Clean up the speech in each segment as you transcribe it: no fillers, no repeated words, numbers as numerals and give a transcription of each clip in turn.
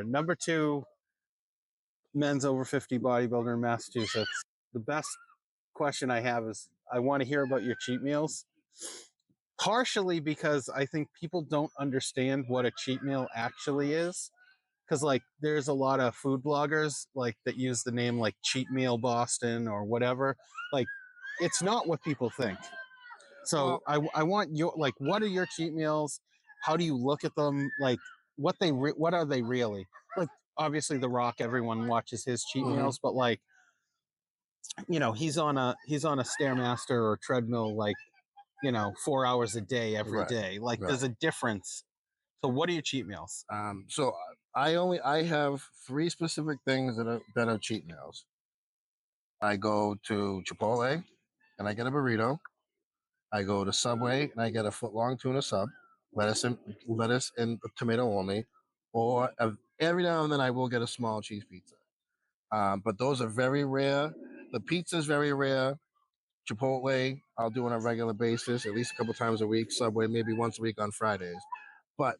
Number 2, men's over 50 bodybuilder in Massachusetts. The best question I have is I want to hear about your cheat meals. Partially because I think people don't understand what a cheat meal actually is. Because like there's a lot of food bloggers like that use the name like Cheat Meal Boston or whatever. Like it's not what people think. So I want your like, what are your cheat meals? How do you look at them? Like what are they really? Like obviously The Rock, everyone watches his cheat meals, but like, he's on a Stairmaster or treadmill like, 4 hours a day every day. Like there's a difference. So what are your cheat meals? So I have 3 specific things that are cheat meals. I go to Chipotle and I get a burrito. I go to Subway and I get a foot-long tuna sub, lettuce and tomato only, or every now and then I will get a small cheese pizza. But those are very rare. The pizza is very rare. Chipotle, I'll do on a regular basis, at least a couple times a week. Subway, maybe once a week on Fridays. But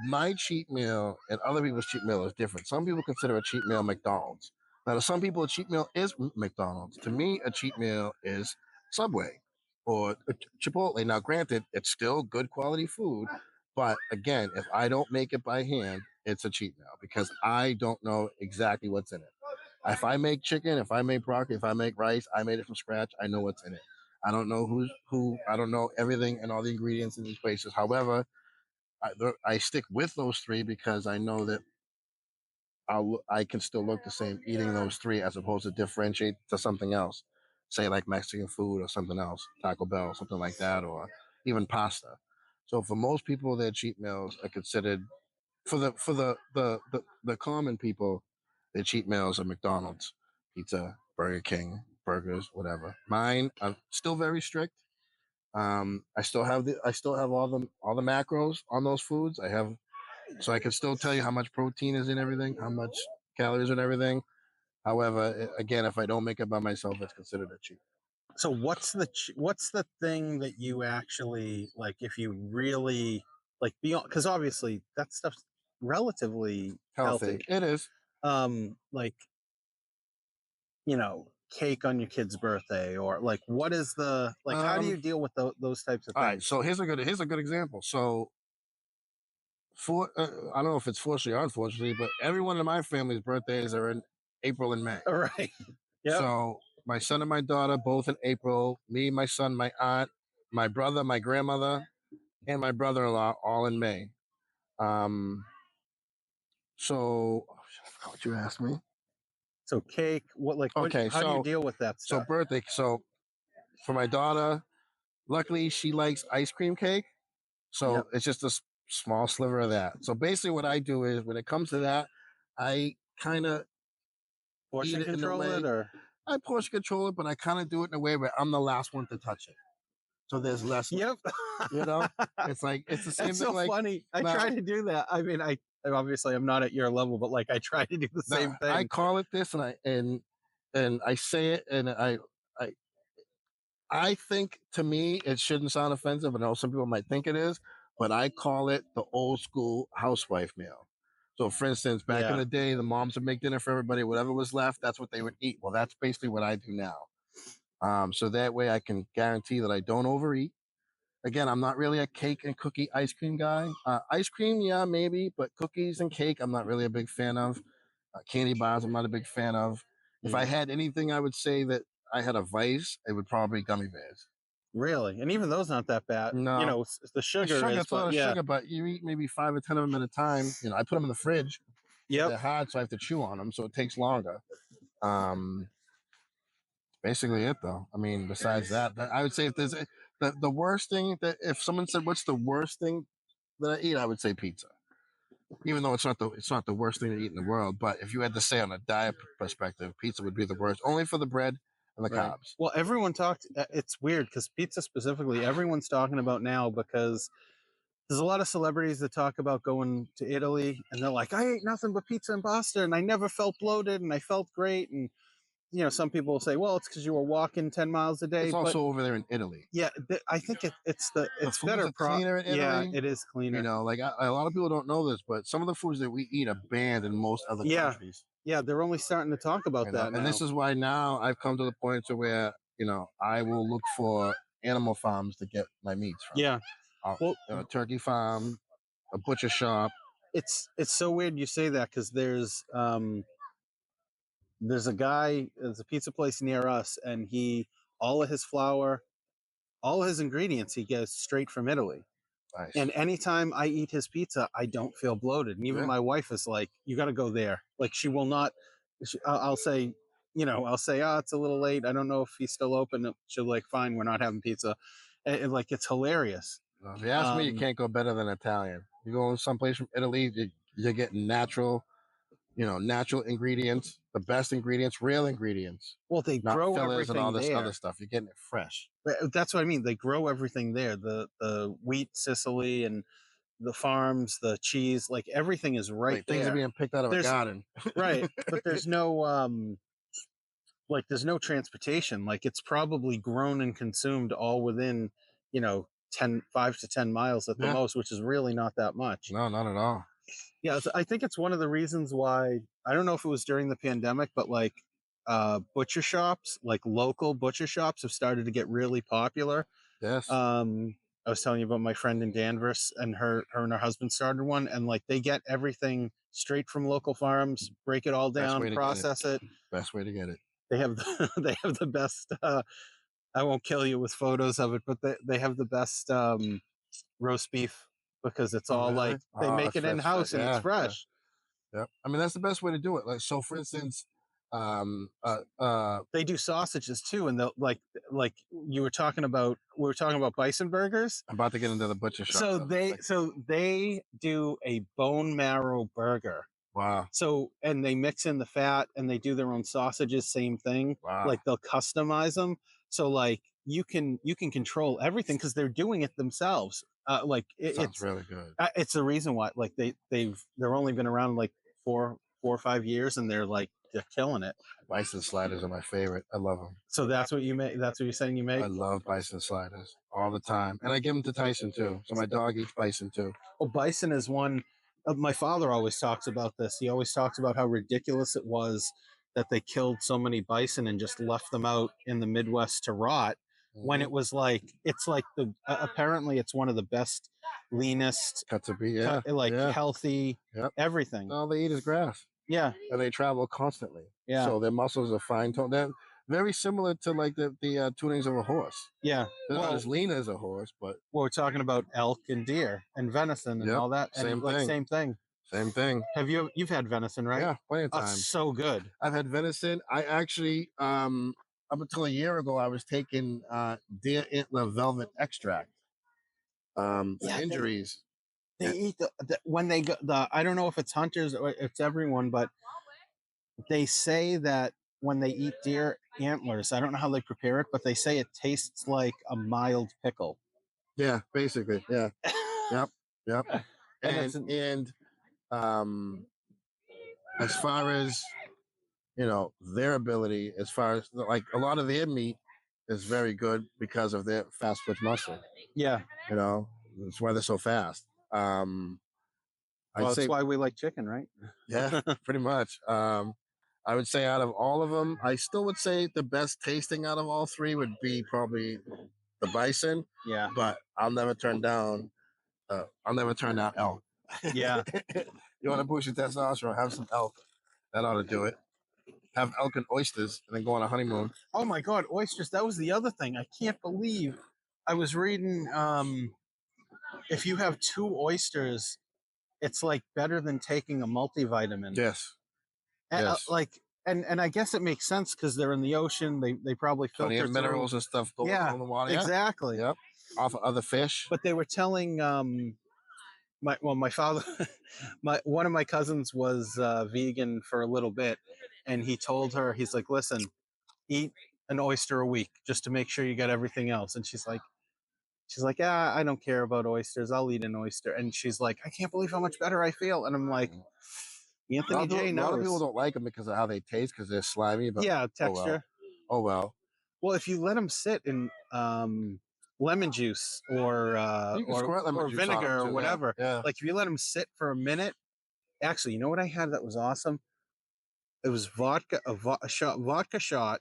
my cheat meal and other people's cheat meal is different. Some people consider a cheat meal McDonald's. Now, to some people, a cheat meal is McDonald's. To me, a cheat meal is Subway or Chipotle. Now, granted, it's still good quality food, but again, if I don't make it by hand, it's a cheat meal because I don't know exactly what's in it. If I make chicken, if I make broccoli, if I make rice, I made it from scratch. I know what's in it. I don't know who. I don't know everything and all the ingredients in these places. However, I stick with those 3 because I know that I can still look the same eating those 3 as opposed to differentiate to something else, say like Mexican food or something else, Taco Bell, something like that, or even pasta. So for most people, their cheat meals are considered for the common people. Their cheat meals are McDonald's, pizza, Burger King, burgers, whatever. Mine, I'm still very strict. I still have all the macros on those foods. So I can still tell you how much protein is in everything, how much calories and everything. However, again, if I don't make it by myself, it's considered a cheat. So what's the thing that you actually like if you really like beyond, because obviously that stuff's relatively healthy. It is. Like cake on your kid's birthday, or like what is the like how do you deal with those types of things? All right, so here's a good example. So I don't know if it's fortunately or unfortunately, but everyone in my family's birthdays are in April and May. All right. Yep. So my son and my daughter both in April. Me, my son, my aunt, my brother, my grandmother, and my brother-in-law all in May. So I forgot what you asked me. So cake, how do you deal with that stuff? So birthday. So for my daughter, luckily she likes ice cream cake. So it's just a small sliver of that. So basically what I do is when it comes to that, I kind of portion control it, or I portion control it, but I kind of do it in a way where I'm the last one to touch it. So there's less. Yep. It's like, it's the same That's thing. So funny. I try to do that. I mean, I obviously I'm not at your level, but like I try to do the same thing. I call it this and I say it and I think to me it shouldn't sound offensive. I know some people might think it is, but I call it the old school housewife meal. So for instance, back in the day, the moms would make dinner for everybody, whatever was left, that's what they would eat. Well, that's basically what I do now. So that way I can guarantee that I don't overeat. Again, I'm not really a cake and cookie ice cream guy. Ice cream, yeah, maybe, but cookies and cake, I'm not really a big fan of. Candy bars, I'm not a big fan of. If I had anything, I would say that I had a vice, it would probably be gummy bears. Really? And even those not that bad. No. The sugar is, it's a lot of sugar, but you eat maybe 5 or 10 of them at a time. I put them in the fridge. Yep. They're hard, so I have to chew on them, so it takes longer. Basically it, though. I mean, besides that, I would say if there's the worst thing that if someone said, what's the worst thing that I eat, I would say pizza. Even though it's not the worst thing to eat in the world, but if you had to say on a diet perspective, pizza would be the worst, only for the bread and the carbs. Well, everyone talked. It's weird because pizza specifically, everyone's talking about now because there's a lot of celebrities that talk about going to Italy and they're like, I ate nothing but pizza and pasta and I never felt bloated and I felt great. And you know, some people will say, well, it's because you were walking 10 miles a day. It's But also over there in Italy. yeah, I think it's The foods better. are cleaner in Yeah, Italy. it is cleaner. You know, like a lot of people don't know this, but some of the foods that we eat are banned in most other Yeah, countries. yeah, they're only starting to talk about You know, that and now. this is why now I've come to the point to where I will look for animal farms to get my meats from. Yeah, well, A turkey farm, a butcher shop. it's so weird you say that because there's a guy, there's a pizza place near us, and all of his flour, all of his ingredients, he gets straight from Italy. Nice. And anytime I eat his pizza, I don't feel bloated. And even Yeah. my wife is like, "You got to go there." Like she will not. I'll say, I'll say, "Oh, it's a little late. I don't know if he's still open." She'll like, "Fine, we're not having pizza." And like it's hilarious. If you ask me, you can't go better than Italian. You go someplace from Italy, you're getting natural ingredients, the best ingredients, real ingredients. Well, they not grow fillers everything and all this there. other stuff. You're getting it fresh. That's what I mean. They grow everything there. The wheat, Sicily, and the farms, the cheese, like everything is right there. Things are being picked out of a garden. Right, but there's no there's no transportation. Like it's probably grown and consumed all within 5 to 10 miles at the most, which is really not that much. No, not at all. Yeah, I think it's one of the reasons why, I don't know if it was during the pandemic, but like butcher shops, like local butcher shops, have started to get really popular. Yes. I was telling you about my friend in Danvers, and her and her husband started one, and like they get everything straight from local farms, break it all down, process it. Best way to get it. They have they have the best. I won't kill you with photos of it, but they have the best roast beef because it's all really? like they make it in house and it's fresh. Yeah. I mean, that's the best way to do it. Like, so for instance, they do sausages too, and they'll like we were talking about bison burgers. I'm about to get into the butcher shop. So they do a bone marrow burger. Wow. So, and they mix in the fat and they do their own sausages, same thing. Wow. Like they'll customize them. So like you can control everything because they're doing it themselves. It's really good. It's the reason why they're only been around like 4 or 5 years, and they're killing it. Bison sliders are my favorite. I love them. So that's what you make. That's what you're saying you make. I love bison sliders all the time, and I give them to Tyson too. So my dog eats bison too. Well, bison is one. My father always talks about this. He always talks about how ridiculous it was that they killed so many bison and just left them out in the Midwest to rot. When it was apparently it's one of the best, leanest cut to be, healthy, everything. All they eat is grass. Yeah, and they travel constantly. Yeah, so their muscles are fine toned. They're very similar to like the tunings of a horse. Yeah, they're not as lean as a horse, but we're talking about elk and deer and venison and all that. And same thing. Same thing. You've had venison, right? Yeah, plenty of times. So good. I've had venison. I actually up until a year ago I was taking deer antler velvet extract. Injuries. They eat when they go I don't know if it's hunters or it's everyone, but they say that when they eat deer antlers, I don't know how they prepare it, but they say it tastes like a mild pickle. Yeah, basically. Yeah. Yep. And as far as their ability, as far as like a lot of their meat is very good because of their fast twitch muscle. Yeah. That's why they're so fast. That's why we like chicken, right? Yeah, pretty much. I would say out of all of them, I still would say the best tasting out of all three would be probably the bison. Yeah. But I'll never turn down elk. Yeah. You want to boost your testosterone, have some elk. That ought to do it. Have elk and oysters and then go on a honeymoon. Oh my God, oysters. That was the other thing. I can't believe I was reading if you have 2 oysters, it's like better than taking a multivitamin. Yes. And I guess it makes sense because they're in the ocean. They probably filter minerals and stuff going on in the water. Exactly. Yep. Off of other fish. But they were telling my father, one of my cousins was vegan for a little bit, and he told her, he's like, listen, eat an oyster a week just to make sure you got everything else. And she's like, yeah, I don't care about oysters. I'll eat an oyster. And she's like, I can't believe how much better I feel. And I'm like, Anthony J A lot of people knows. don't like them because of how they taste, because they're slimy. But Yeah, oh well, texture. oh well. Well, if you let them sit in lemon juice You can squirt lemon or juice on them vinegar or too. Yeah, whatever, yeah. like if you let them sit for a minute, actually, you know what I had that was awesome? It was vodka, vodka shot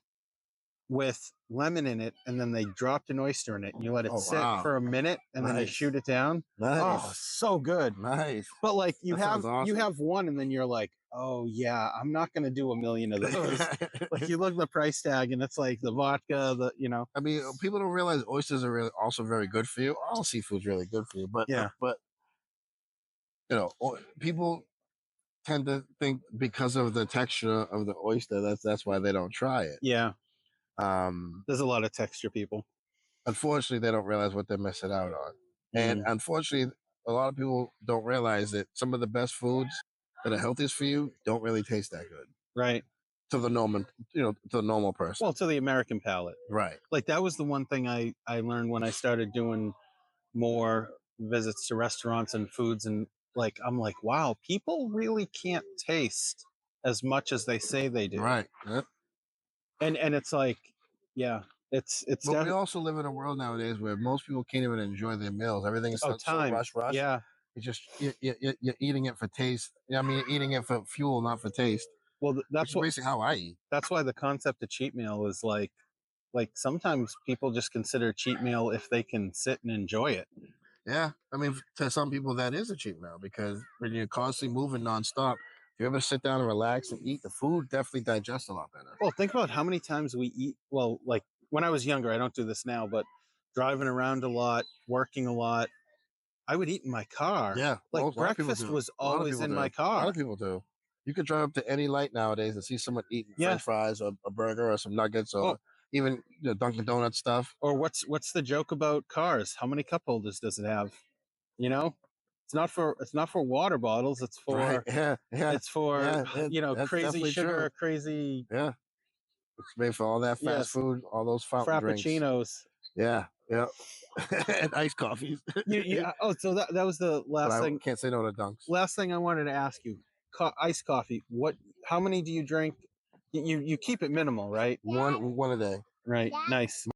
with lemon in it, and then they dropped an oyster in it, and you let it Oh sit wow, for a minute, and then you nice, shoot it down. Oh, nice, so good. nice. But like That sounds you awesome. have one, and then you're like, oh yeah, I'm not gonna do a million of those. Like you look at the price tag, and it's like the vodka, I mean, people don't realize oysters are really also very good for you. All seafood's really good for you, yeah, but people tend to think because of the texture of the oyster, that's why they don't try it. yeah. Um, There's a lot of texture people. Unfortunately, they don't realize what they're missing out on, and Mm, unfortunately, a lot of people don't realize that some of the best foods that are healthiest for you don't really taste that good right. to the normal, to the normal person. Well, to the American palate. Right. Like that was the one thing I learned when I started doing more visits to restaurants and foods, and like I'm like, wow, people really can't taste as much as they say they do. Right. Yep. And it's like, yeah, it's But we definitely. also live in a world nowadays where most people can't even enjoy their meals. Everything is Oh, so time. rush. Yeah. It's just you're eating it for taste. I mean, you're eating it for fuel, not for taste. Well, Which is basically how I eat. that's why the concept of cheat meal is like sometimes people just consider cheat meal if they can sit and enjoy it. Yeah, I mean, to some people that is a cheat meal because when you're constantly moving nonstop, if you ever sit down and relax and eat, the food definitely digests a lot better. Well, think about how many times we eat. Well, like when I was younger, I don't do this now, but driving around a lot, working a lot, I would eat in my car. Yeah, Like a lot of people breakfast do. was A lot of always people in do. my A lot car. of people do. You could drive up to any light nowadays and see someone eating Yeah. French fries or a burger or some nuggets Oh, or even Dunkin' Donuts stuff. or what's the joke about cars? How many cup holders does it have? You know, it's not for water bottles. Right? Yeah, yeah, It's for yeah. That's crazy definitely sugar, true. crazy Yeah, it's made for all that fast yes, food, all those fountain drinks. frappuccinos. Yeah, yeah, and iced coffees. Oh, so that was the But last I thing. can't say no to dunks. Last thing I wanted to ask you: iced coffee. What? How many do you drink? You keep it minimal, right? One a day. Right. Nice.